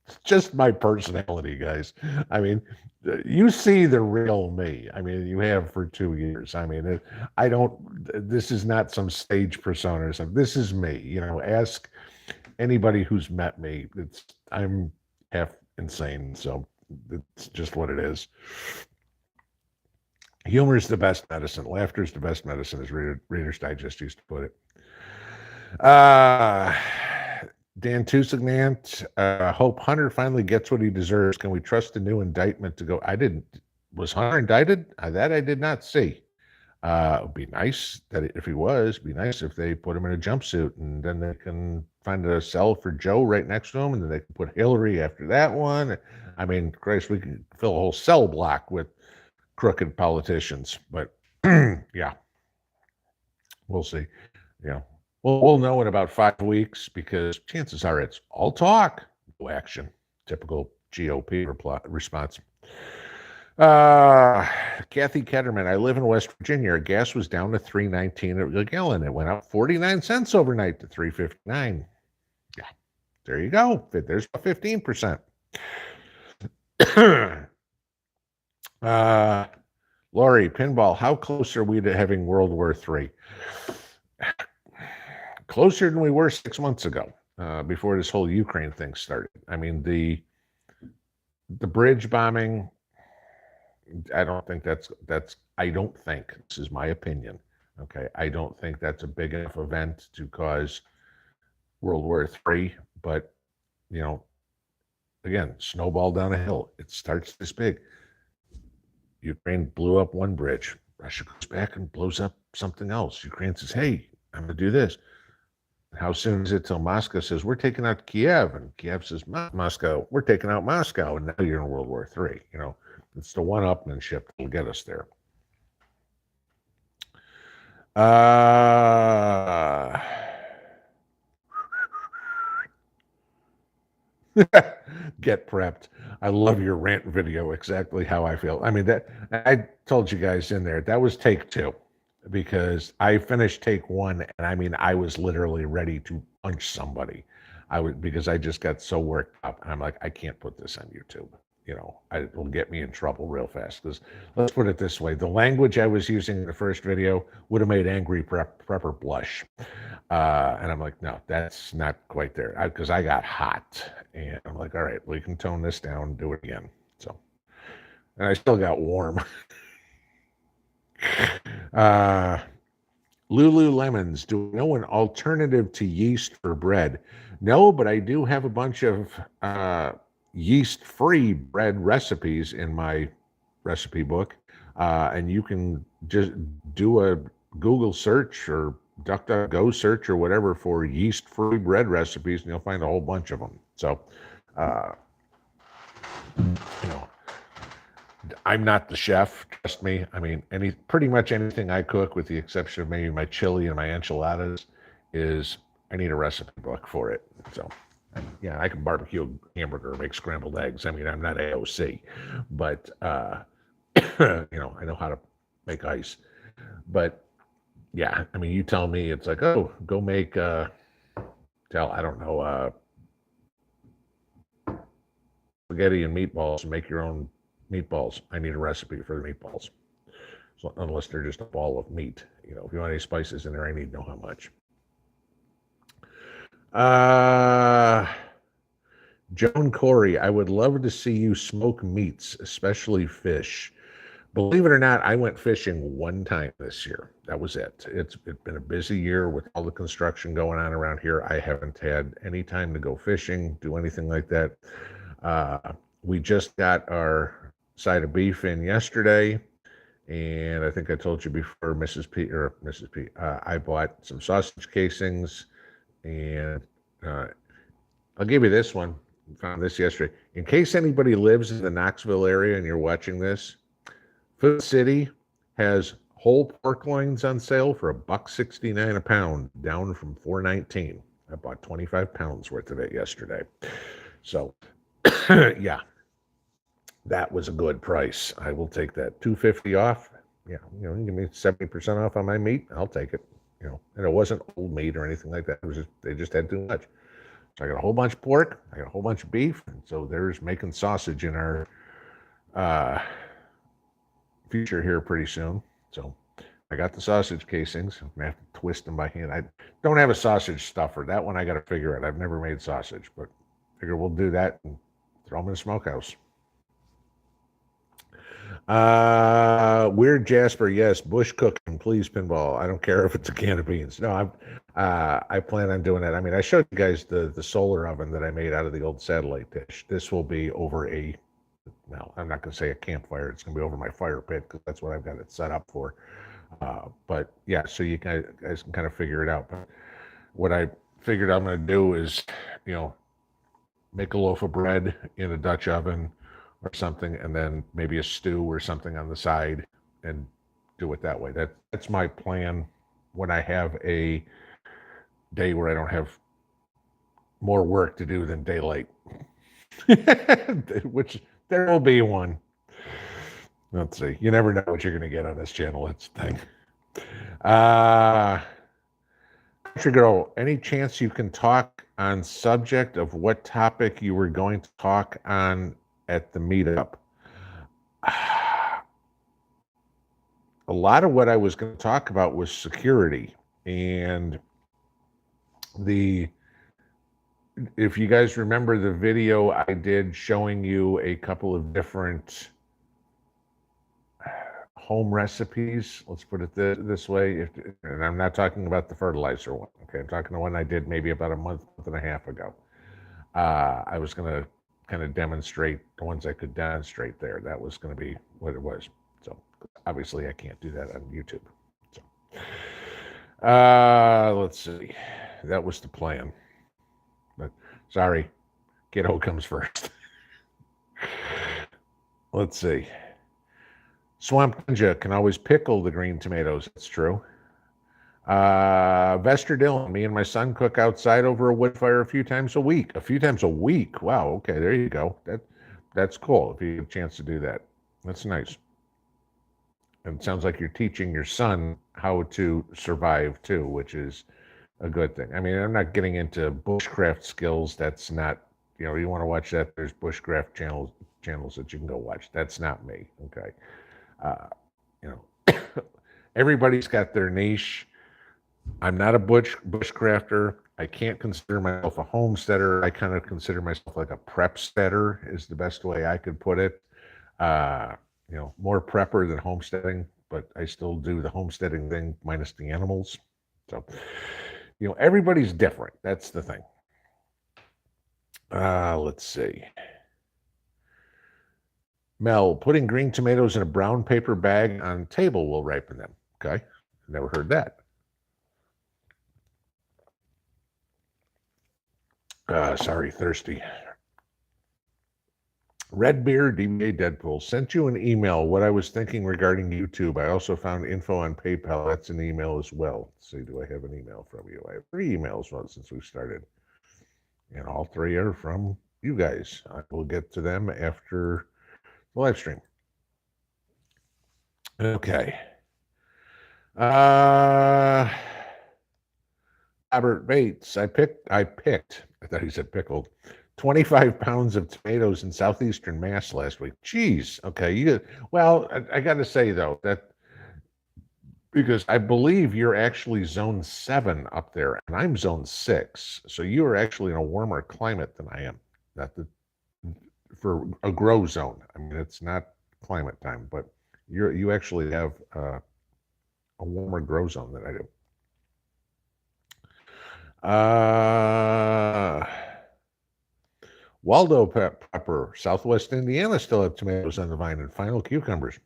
It's just my personality, guys. I mean, you see the real me. I mean, you have for 2 years. I mean, this is not some stage persona or something. This is me. Ask anybody who's met me. I'm half insane, so it's just what it is. Humor is the best medicine. Laughter is the best medicine, as Reader's Digest used to put it. Dan Tusignant, hope Hunter finally gets what he deserves. Can we trust the new indictment to go? Was Hunter indicted? That I did not see. It would be nice that if he was, it'd be nice if they put him in a jumpsuit and then they can find a cell for Joe right next to him and then they can put Hillary after that one. I mean, Christ, we could fill a whole cell block with crooked politicians, but yeah, we'll see. Yeah. We'll know in about 5 weeks because chances are it's all talk, no action. Typical GOP response. Kathy Ketterman, I live in West Virginia. Gas was down to $3.19 a gallon. It went up 49 cents overnight to $3.59. Yeah, there you go. There's a 15%. Lori, Pinball, how close are we to having World War III? Closer than we were 6 months ago, before this whole Ukraine thing started. I mean, the bridge bombing, I don't think this is my opinion. Okay. I don't think that's a big enough event to cause World War III, but again, snowball down a hill. It starts this big. Ukraine blew up one bridge. Russia goes back and blows up something else. Ukraine says, hey, I'm going to do this. How soon is it till Moscow says, we're taking out Kiev? And Kiev says, Moscow, we're taking out Moscow. And now you're in World War III. You know, it's the one-upmanship that will get us there. Get prepped. I love your rant video, exactly how I feel. I mean, that I told you guys in there, that was take 2, because I finished take 1, and I mean, I was literally ready to punch somebody. Because I just got so worked up, and I'm like, I can't put this on YouTube. You know, it will get me in trouble real fast. Because let's put it this way: the language I was using in the first video would have made angry prepper blush. And I'm like, no, that's not quite there. Because I got hot, and I'm like, all right, we can tone this down, do it again. So, and I still got warm. Lululemons, do you know an alternative to yeast for bread? No, but I do have a bunch of yeast-free bread recipes in my recipe book, and you can just do a Google search or DuckDuckGo search or whatever for yeast-free bread recipes, and you'll find a whole bunch of them. So, you know, I'm not the chef, trust me. I mean, pretty much anything I cook, with the exception of maybe my chili and my enchiladas, I need a recipe book for it. So, yeah, I can barbecue a hamburger or make scrambled eggs. I mean, I'm not AOC, but you know, I know how to make ice. But yeah, I mean, you tell me, it's like, oh, go make I don't know, spaghetti and meatballs, and make your own meatballs. I need a recipe for the meatballs. So unless they're just a ball of meat, you know, if you want any spices in there, I need to know how much. Joan Corey, I would love to see you smoke meats, especially fish. Believe it or not, I went fishing one time this year. That was it. It's been a busy year with all the construction going on around here. I haven't had any time to go fishing, do anything like that. We just got our side of beef in yesterday, and I think I told you before, Mrs. P, I bought some sausage casings, and I'll give you this one. Found this yesterday. In case anybody lives in the Knoxville area and you're watching this, Food City has whole pork loins on sale for $1.69 a pound, down from $4.19. I bought 25 pounds worth of it yesterday. So, yeah, that was a good price. I will take that. $2.50 off. Yeah, you know, you give me 70% off on my meat, I'll take it. You know, and it wasn't old meat or anything like that. It was just, they just had too much. So I got a whole bunch of pork, I got a whole bunch of beef, and so there's making sausage in our future here pretty soon. So I got the sausage casings. I'm gonna have to twist them by hand. I don't have a sausage stuffer. That one I got to figure out. I've never made sausage, but figure we'll do that and throw them in the smokehouse. Weird Jasper, yes. Bush cooking, please, Pinball. I don't care if it's a can of beans. No, I plan on doing that. I mean, I showed you guys the solar oven that I made out of the old satellite dish. This will be over well, I'm not going to say a campfire. It's going to be over my fire pit, because that's what I've got it set up for. But yeah, so you guys can kind of figure it out. But what I figured I'm going to do is, you know, make a loaf of bread in a Dutch oven or something, and then maybe a stew or something on the side, and do it that way. That's my plan when I have a day where I don't have more work to do than daylight, which there will be one. Let's see. You never know what you're going to get on this channel. That's the thing. Country Girl, any chance you can talk on subject of what topic you were going to talk on at the meetup? A lot of what I was going to talk about was security, and if you guys remember the video I did showing you a couple of different home recipes, let's put it this way, and I'm not talking about the fertilizer one, okay? I'm talking the one I did maybe about a month and a half ago. I was going to kind of demonstrate the ones I could demonstrate there. That was going to be what it was. So obviously I can't do that on YouTube. So let's see. that was the plan. But sorry, kiddo comes first. Let's see. Swamp Ninja can always pickle the green tomatoes. That's true. Vester Dillon, me and my son cook outside over a wood fire a few times a week. A few times a week. Wow. Okay, there you go. That's cool if you get a chance to do that. That's nice. And it sounds like you're teaching your son how to survive too, which is a good thing. I mean, I'm not getting into bushcraft skills. That's not, you know, you want to watch that. There's bushcraft channels that you can go watch. That's not me. Okay. You know, everybody's got their niche. I'm not a bushcrafter. I can't consider myself a homesteader. I kind of consider myself like a prep steader is the best way I could put it. You know, more prepper than homesteading, but I still do the homesteading thing minus the animals. So, you know, everybody's different. That's the thing. Let's see. Mel, putting green tomatoes in a brown paper bag on table will ripen them. Okay. Never heard that. Sorry, thirsty. Redbeard, DBA Deadpool, sent you an email. What I was thinking regarding YouTube. I also found info on PayPal. That's an email as well. Let's see, do I have an email from you? I have 3 emails since we started. And all 3 are from you guys. I will get to them after the live stream. Okay. Robert Bates, I picked, I thought he said pickled, 25 pounds of tomatoes in southeastern Mass last week. Jeez. Okay. Well, I got to say, though, that because I believe you're actually zone 7 up there, and I'm zone 6. So you are actually in a warmer climate than I am. For a grow zone. I mean, it's not climate time, but you actually have a warmer grow zone than I do. Waldo Pepper, Southwest Indiana still have tomatoes on the vine and final cucumbers.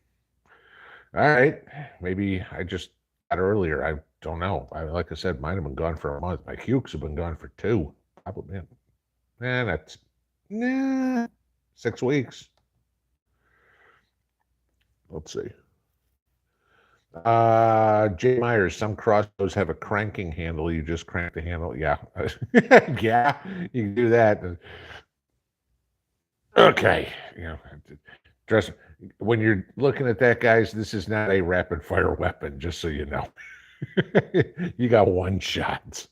All right, maybe I just got earlier. I don't know. Like I said, mine have been gone for a month. My cukes have been gone for 2. Probably, that's 6 weeks. Let's see. Jay Myers, some crossbows have a cranking handle. You just crank the handle. Yeah. Yeah, you can do that. Okay. You know, trust when you're looking at that, guys, this is not a rapid fire weapon, just so you know. You got 1 shot.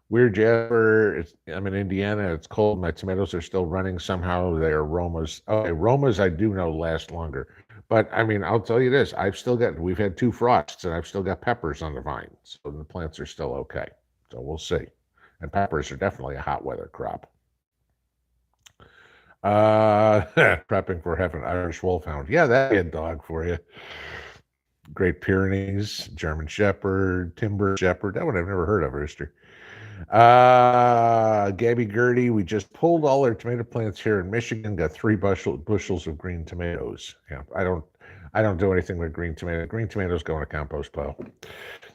Weird Jasper, I'm in Indiana. It's cold. My tomatoes are still running somehow. They're Romas. Okay, Romas I do know last longer. But I mean, I'll tell you this. We've had 2 frosts and I've still got peppers on the vine. So the plants are still okay. So we'll see. And peppers are definitely a hot weather crop. Prepping for having Irish Wolfhound. Yeah, that'd be a dog for you. Great Pyrenees, German Shepherd, Timber Shepherd. That one I've never heard of, Rooster. Gabby Gertie, we just pulled all our tomato plants here in Michigan, got 3 bushels of green tomatoes. Yeah, I don't do anything with green tomatoes. Green tomatoes go in a compost pile.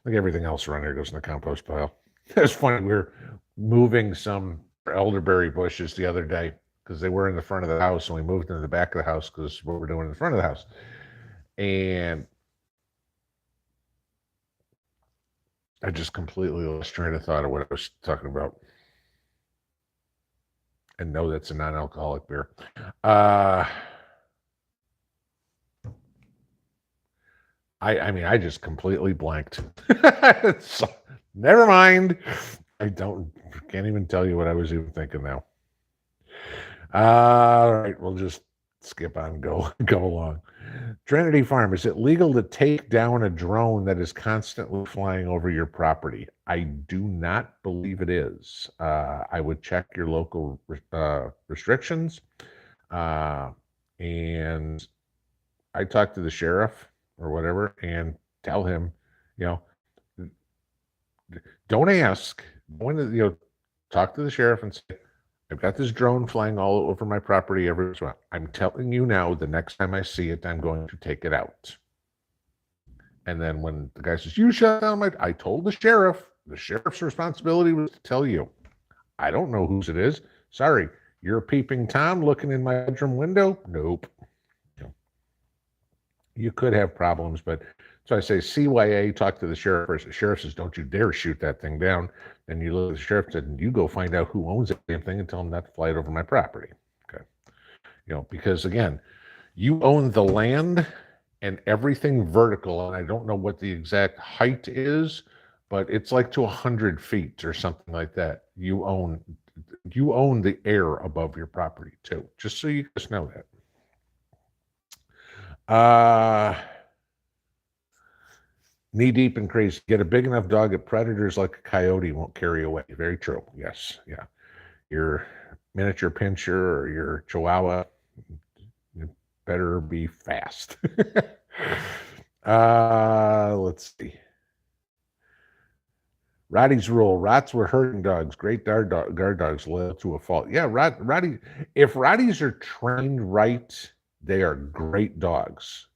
Like everything else around here goes in a compost pile. It's funny, we were moving some elderberry bushes the other day because they were in the front of the house, and we moved into the back of the house because what we're doing in the front of the house. And I just completely lost train of thought of what I was talking about. And no, that's a non-alcoholic beer. I mean, I just completely blanked. So, never mind. Can't even tell you what I was even thinking now. All right, we'll just skip on, go along. Trinity Farm, is it legal to take down a drone that is constantly flying over your property? I do not believe it is. I would check your local restrictions. And I talk to the sheriff or whatever and tell him, you know, don't ask. Talk to the sheriff and say, I've got this drone flying all over my property every once. I'm telling you now, the next time I see it, I'm going to take it out. And then when the guy says, you shut down I told the sheriff's responsibility was to tell you. I don't know whose it is. Sorry, you're a peeping Tom looking in my bedroom window? Nope. You could have problems, but so I say CYA, talk to the sheriff first. The sheriff says, don't you dare shoot that thing down. And you look at the sheriff and you go find out who owns that damn thing and tell them not to fly it over my property. Okay. Because again, you own the land and everything vertical, and I don't know what the exact height is, but it's like to 100 feet or something like that. You own the air above your property too, just so you just know that. Knee deep in crazy. Get a big enough dog that predators like a coyote won't carry away. Very true. Yes. Yeah. Your miniature pinscher or your chihuahua, you better be fast. Let's see. Roddy's rule. Rots were herding dogs. Great guard dogs loyal to a fault. Yeah, Roddy. If Roddies are trained right, they are great dogs.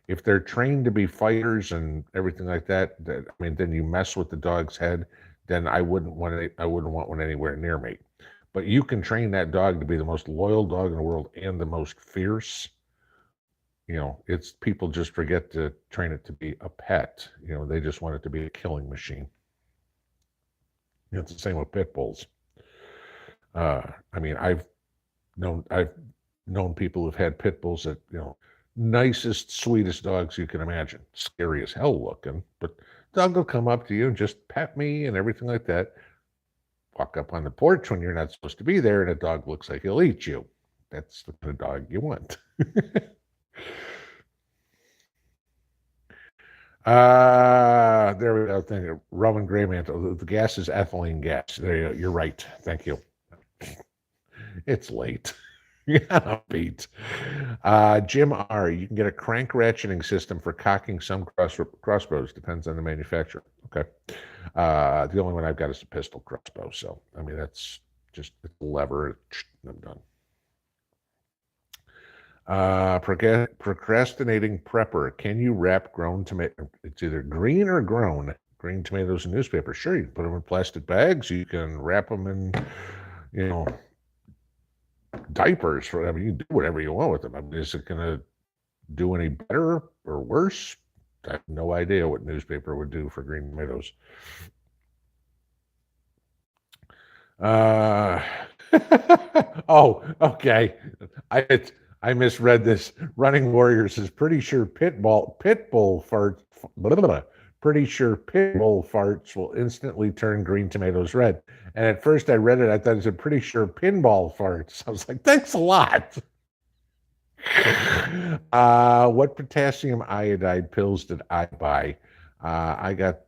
If they're trained to be fighters and everything like that, then you mess with the dog's head, then I wouldn't want one anywhere near me. But you can train that dog to be the most loyal dog in the world and the most fierce. It's people just forget to train it to be a pet. They just want it to be a killing machine. It's the same with pit bulls. I've known people who've had pit bulls that, nicest, sweetest dogs you can imagine. Scary as hell looking, but dog will come up to you and just pet me and everything like that. Walk up on the porch when you're not supposed to be there, and a dog looks like he'll eat you. That's the kind of dog you want. There we go. Thank you. Roman Gray Mantle. The gas is ethylene gas. There you go. You're right. Thank you. It's late. Yeah, beat. Jim R. You can get a crank ratcheting system for cocking some crossbows. Depends on the manufacturer. Okay. The only one I've got is a pistol crossbow. So, that's just a lever. I'm done. Procrastinating prepper. Can you wrap grown tomato? It's either green or grown. Green tomatoes in newspaper. Sure, you can put them in plastic bags. You can wrap them in, diapers. You can do whatever you want with them. Is it going to do any better or worse? I have no idea what newspaper would do for green tomatoes. Oh, okay. I misread this. Running Warrior says, pretty sure pit bull farts. Pretty sure pit bull farts will instantly turn green tomatoes red. And at first I read it, I thought it said, pretty sure pinball farts. I was like, thanks a lot. What potassium iodide pills did I buy? I got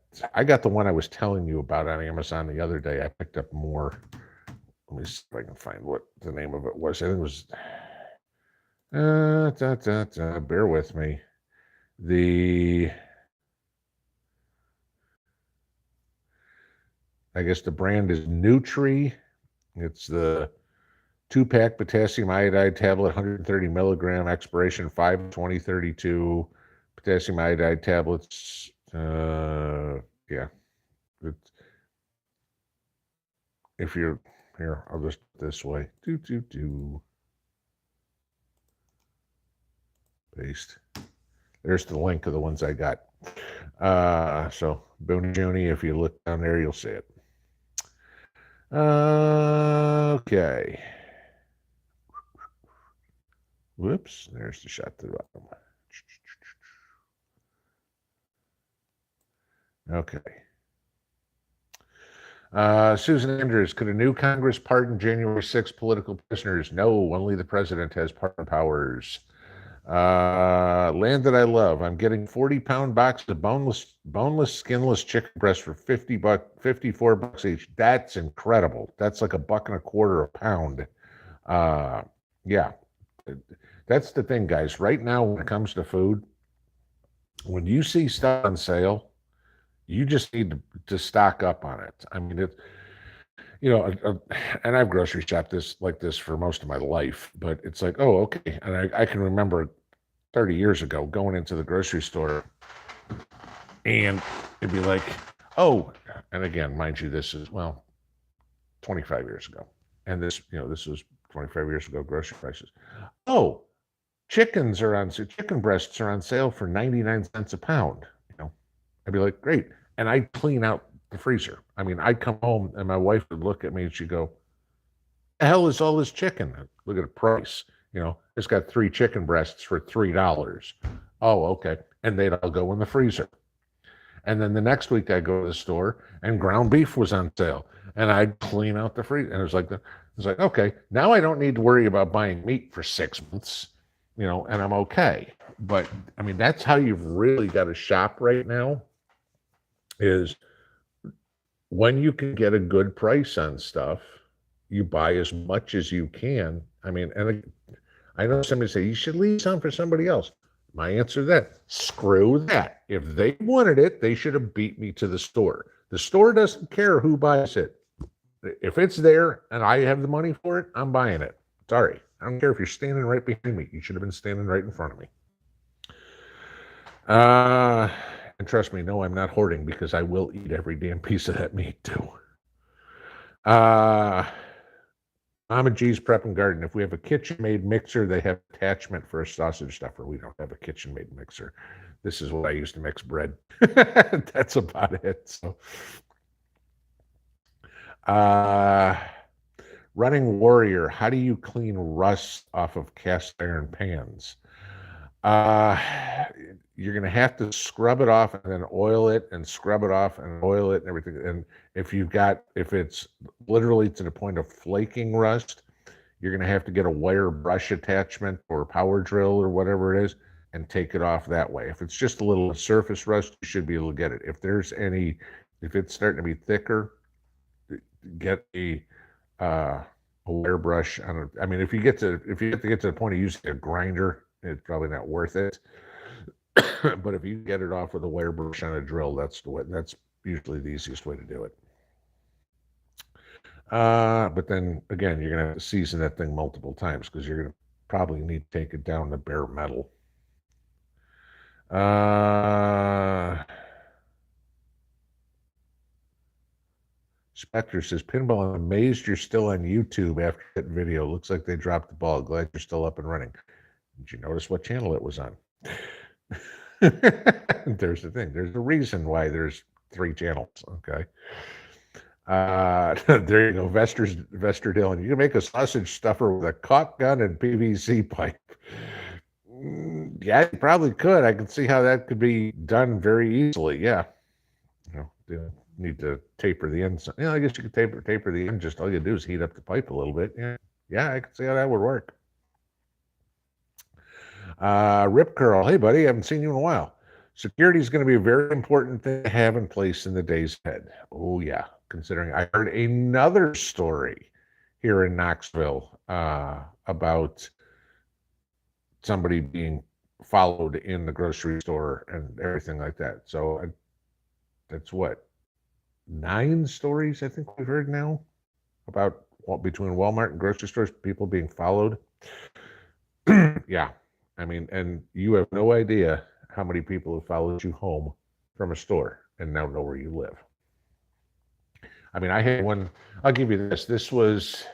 the one I was telling you about on Amazon the other day. I picked up more. Let me see if I can find what the name of it was. I think it was bear with me. I guess the brand is Nutri. It's the 2-pack potassium iodide tablet, 130 milligram, expiration 5/20/32. Potassium iodide tablets. Yeah. If you're here, I'll just this way. Paste. There's the link of the ones I got. So Booney Juni, if you look down there, you'll see it. Okay. Whoops, there's the shot to the bottom. Okay. Susan Andrews, could a new Congress pardon January 6th political prisoners? No, only the president has pardon powers. Land that I love. I'm getting 40-pound box of boneless, skinless chicken breast for $54 each. That's incredible. That's like $1.25 a pound. Yeah, that's the thing, guys. Right now, when it comes to food, when you see stuff on sale, you just need to stock up on it. And I've grocery shopped like this for most of my life, but it's like, oh, okay. And I can remember 30 years ago going into the grocery store And it'd be like, oh, and again, mind you, this is, well, 25 years ago. And this, this was 25 years ago, grocery prices. Oh, chicken breasts are on sale for 99 cents a pound. I'd be like, great. And I'd clean out the freezer. I mean, I'd come home and my wife would look at me and she'd go, the hell is all this chicken? Look at the price. It's got 3 chicken breasts for $3. Oh, okay. And they'd all go in the freezer. And then the next week I'd go to the store and ground beef was on sale. And I'd clean out the freezer. And it was like, okay, now I don't need to worry about buying meat for 6 months, and I'm okay. But I mean, that's how you've really got to shop right now, is when you can get a good price on stuff, you buy as much as you can. I mean, and I know somebody say, you should leave some for somebody else. My answer to that, screw that. If they wanted it, they should have beat me to the store. The store doesn't care who buys it. If it's there and I have the money for it, I'm buying it. Sorry. I don't care if you're standing right behind me. You should have been standing right in front of me. And trust me, no, I'm not hoarding, because I will eat every damn piece of that meat too. Mama G's Prep and Garden. If we have a kitchen-made mixer, they have attachment for a sausage stuffer. We don't have a kitchen-made mixer. This is what I use to mix bread. That's about it. So, Running Warrior. How do you clean rust off of cast iron pans? You're going to have to scrub it off and then oil it and scrub it off and oil it and everything. And if it's literally to the point of flaking rust, you're going to have to get a wire brush attachment or a power drill or whatever it is and take it off that way. If it's just a little surface rust, you should be able to get it. If it's starting to be thicker, get a wire brush. I mean, if you get to the point of using a grinder, it's probably not worth it. But if you get it off with a wire brush on a drill, that's usually the easiest way to do it. But then again, you're gonna have to season that thing multiple times, because you're gonna probably need to take it down to bare metal. Spectre says, Pinball, I'm amazed you're still on YouTube after that video. Looks like they dropped the ball. Glad you're still up and running. Did you notice what channel it was on? There's the thing. There's a reason why there's 3 channels. Okay. There you go. Vester Dylan. You can make a sausage stuffer with a caulk gun and PVC pipe. Yeah, you probably could. I can see how that could be done very easily. Yeah. You need to taper the end. I guess you could taper the end. Just all you do is heat up the pipe a little bit. Yeah, I can see how that would work. Rip Curl, hey buddy, I haven't seen you in a while. Security is going to be a very important thing to have in place in the days ahead. Oh yeah, considering I heard another story here in Knoxville about somebody being followed in the grocery store and everything like that. So that's what, 9 stories I think we've heard now about between Walmart and grocery stores, people being followed. Yeah. I mean, and you have no idea how many people have followed you home from a store and now know where you live. I mean, I had one, I'll give you this. This was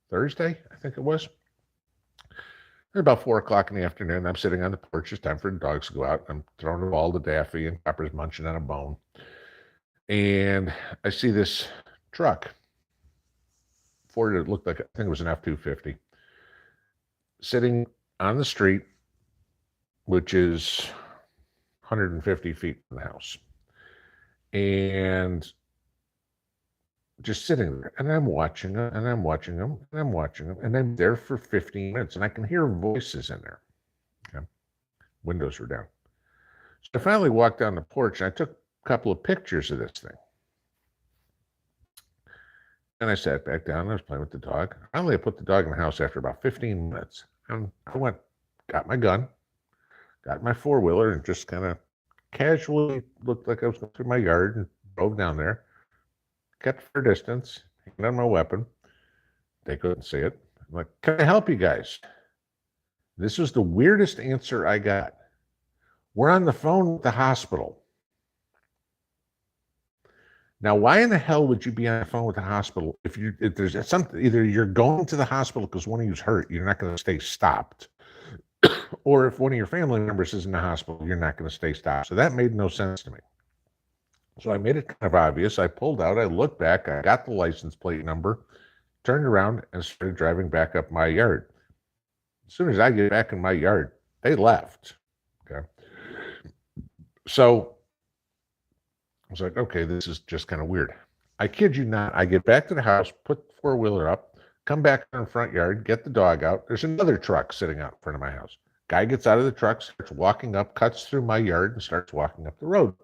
Thursday, I think it was. It was about 4 o'clock in the afternoon. I'm sitting on the porch. It's time for the dogs to go out. I'm throwing a ball to Daffy, and Pepper's munching on a bone. And I see this truck. Ford, it looked like, I think it was an F-250, sitting on the street, which is 150 feet from the house, and just sitting there. And I'm watching them, and I'm watching them, and I'm watching them, and I'm there for 15 minutes, and I can hear voices in there. Okay. Windows were down. So I finally walked down the porch, and I took a couple of pictures of this thing. And I sat back down, and I was playing with the dog. Finally, I put the dog in the house after about 15 minutes. And I got my gun, got my 4-wheeler, and just kind of casually looked like I was going through my yard and drove down there, kept for distance, hanging on my weapon. They couldn't see it. I'm like, can I help you guys? This was the weirdest answer I got. We're on the phone with the hospital. Now, why in the hell would you be on the phone with the hospital if there's something, either you're going to the hospital because one of you's hurt, you're not going to stay stopped, or if one of your family members is in the hospital, you're not going to stay stopped. So that made no sense to me. So I made it kind of obvious. I pulled out, I looked back, I got the license plate number, turned around, and started driving back up my yard. As soon as I get back in my yard, they left. Okay. So I was like, okay, this is just kind of weird. I kid you not. I get back to the house, put the four-wheeler up, come back in the front yard, get the dog out. There's another truck sitting out in front of my house. Guy gets out of the truck, starts walking up, cuts through my yard, and starts walking up the road.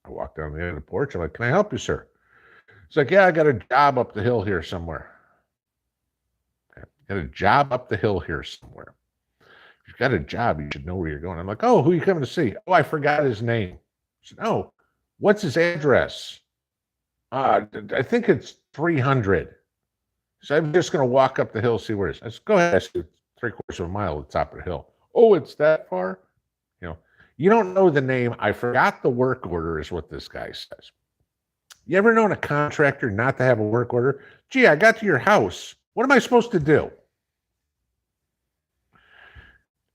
I walk down the end of the porch. I'm like, can I help you, sir? He's like, yeah, I got a job up the hill here somewhere. Okay. Got a job up the hill here somewhere. If you've got a job, you should know where you're going. I'm like, oh, who are you coming to see? Oh, I forgot his name. I said, oh, what's his address? I think it's 300. So I'm just going to walk up the hill, see where it is. I said, go ahead. I said, 3/4 of a mile at the top of the hill. Oh, it's that far? You don't know the name. I forgot the work order is what this guy says. You ever known a contractor not to have a work order? Gee, I got to your house. What am I supposed to do?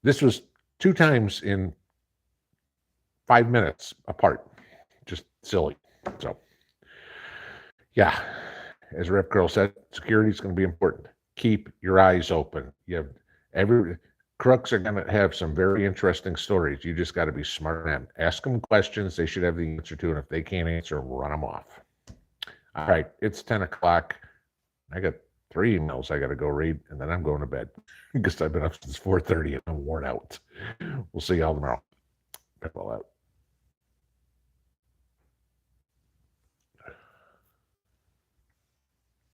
This was 2 times in 5 minutes apart. Just silly. So, yeah, as Rep Girl said, security is going to be important. Keep your eyes open. Crooks are going to have some very interesting stories. You just got to be smart and ask them questions they should have the answer to, and if they can't answer, run them off. All right, it's 10 o'clock. I got 3 emails I got to go read, and then I'm going to bed because I've been up since 4:30 and I'm worn out. We'll see y'all tomorrow. Pinball out.